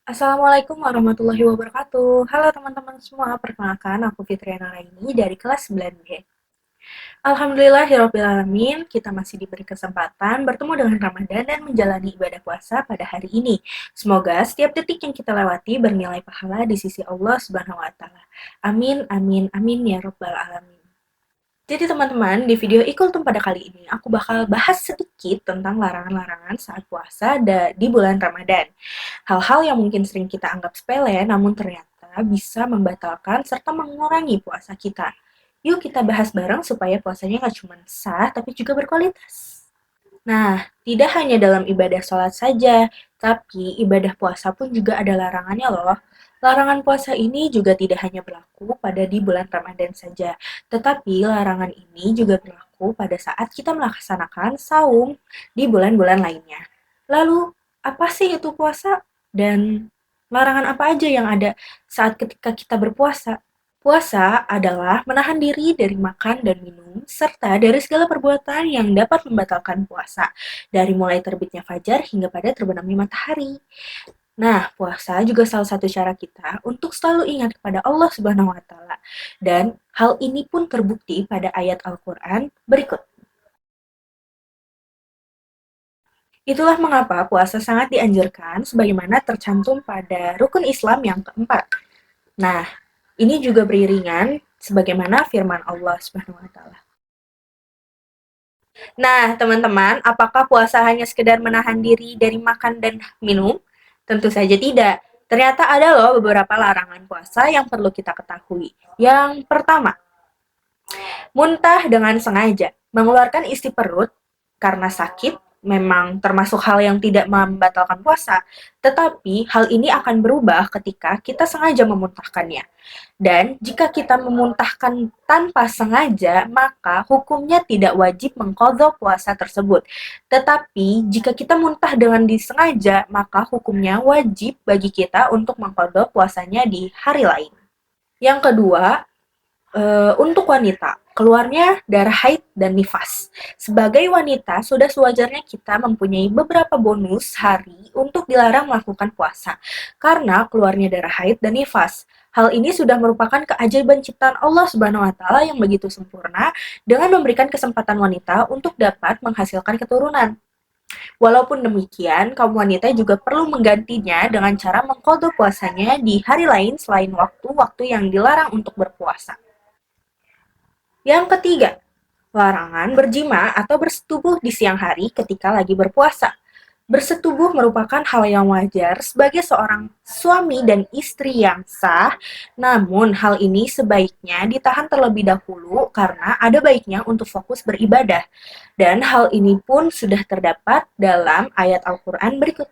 Assalamualaikum warahmatullahi wabarakatuh. Halo teman-teman semua, perkenalkan aku Fitriana Raini dari kelas 9B. Alhamdulillahirrabbilalamin, kita masih diberi kesempatan bertemu dengan Ramadan dan menjalani ibadah puasa pada hari ini. Semoga setiap detik yang kita lewati bernilai pahala di sisi Allah Subhanahu wa Ta'ala. Amin, amin, amin ya Rabbal 'Alamin. Jadi teman-teman, di video Ikultum pada kali ini, aku bakal bahas sedikit tentang larangan-larangan saat puasa di bulan Ramadan. Hal-hal yang mungkin sering kita anggap sepele, namun ternyata bisa membatalkan serta mengurangi puasa kita. Yuk kita bahas bareng supaya puasanya nggak cuma sah, tapi juga berkualitas. Nah, tidak hanya dalam ibadah sholat saja, tapi ibadah puasa pun juga ada larangannya loh. Larangan puasa ini juga tidak hanya berlaku pada di bulan Ramadan saja, tetapi larangan ini juga berlaku pada saat kita melaksanakan saum di bulan-bulan lainnya. Lalu, apa sih itu puasa? Dan larangan apa aja yang ada saat ketika kita berpuasa? Puasa adalah menahan diri dari makan dan minum, serta dari segala perbuatan yang dapat membatalkan puasa, dari mulai terbitnya fajar hingga pada terbenamnya matahari. Nah, puasa juga salah satu cara kita untuk selalu ingat kepada Allah Subhanahu wa Ta'ala. Dan hal ini pun terbukti pada ayat Al-Quran berikut. Itulah mengapa puasa sangat dianjurkan sebagaimana tercantum pada rukun Islam yang keempat. Nah, ini juga beriringan sebagaimana firman Allah Subhanahu wa Ta'ala. Nah, teman-teman, apakah puasa hanya sekedar menahan diri dari makan dan minum? Tentu saja tidak. Ternyata ada loh beberapa larangan puasa yang perlu kita ketahui. Yang pertama, muntah dengan sengaja. Mengeluarkan isi perut karena sakit memang termasuk hal yang tidak membatalkan puasa, tetapi hal ini akan berubah ketika kita sengaja memuntahkannya. Dan jika kita memuntahkan tanpa sengaja, maka hukumnya tidak wajib mengqadha puasa tersebut. Tetapi jika kita muntah dengan disengaja, maka hukumnya wajib bagi kita untuk mengqadha puasanya di hari lain. Yang kedua, untuk wanita, keluarnya darah haid dan nifas. Sebagai wanita, sudah sewajarnya kita mempunyai beberapa bonus hari untuk dilarang melakukan puasa, karena keluarnya darah haid dan nifas. Hal ini sudah merupakan keajaiban ciptaan Allah Subhanahu wa Ta'ala yang begitu sempurna dengan memberikan kesempatan wanita untuk dapat menghasilkan keturunan. Walaupun demikian, kaum wanita juga perlu menggantinya dengan cara mengqadha puasanya di hari lain selain waktu-waktu yang dilarang untuk berpuasa. Yang ketiga, larangan berjima atau bersetubuh di siang hari ketika lagi berpuasa. Bersetubuh merupakan hal yang wajar sebagai seorang suami dan istri yang sah, namun hal ini sebaiknya ditahan terlebih dahulu karena ada baiknya untuk fokus beribadah. Dan hal ini pun sudah terdapat dalam ayat Al-Quran berikut.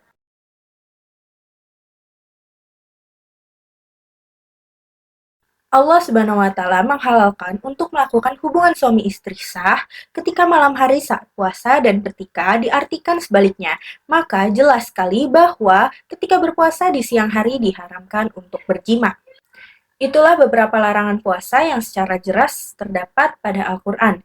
Allah Subhanahu wa Ta'ala menghalalkan untuk melakukan hubungan suami istri sah ketika malam hari saat puasa dan ketika diartikan sebaliknya. Maka jelas sekali bahwa ketika berpuasa di siang hari diharamkan untuk berjima. Itulah beberapa larangan puasa yang secara jelas terdapat pada Al-Quran.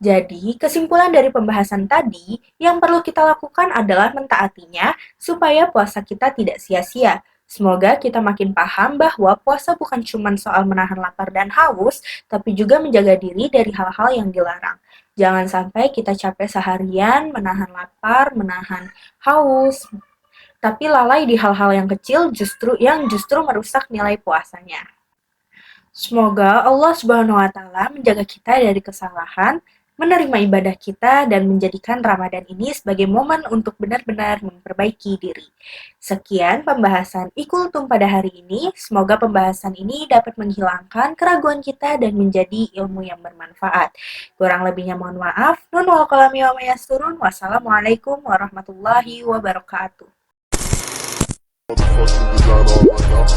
Jadi, kesimpulan dari pembahasan tadi, yang perlu kita lakukan adalah mentaatinya supaya puasa kita tidak sia-sia. Semoga kita makin paham bahwa puasa bukan cuma soal menahan lapar dan haus, tapi juga menjaga diri dari hal-hal yang dilarang. Jangan sampai kita capek seharian menahan lapar, menahan haus, tapi lalai di hal-hal yang kecil justru merusak nilai puasanya. Semoga Allah Subhanahu wa Ta'ala menjaga kita dari kesalahan, menerima ibadah kita, dan menjadikan Ramadan ini sebagai momen untuk benar-benar memperbaiki diri. Sekian pembahasan Ikultum pada hari ini. Semoga pembahasan ini dapat menghilangkan keraguan kita dan menjadi ilmu yang bermanfaat. Kurang lebihnya mohon maaf. Nun wal qalami wa mayasturun. Wassalamualaikum warahmatullahi wabarakatuh. Bring it down, bring it down,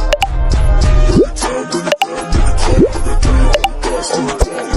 bring it down, bring it down, bring it down.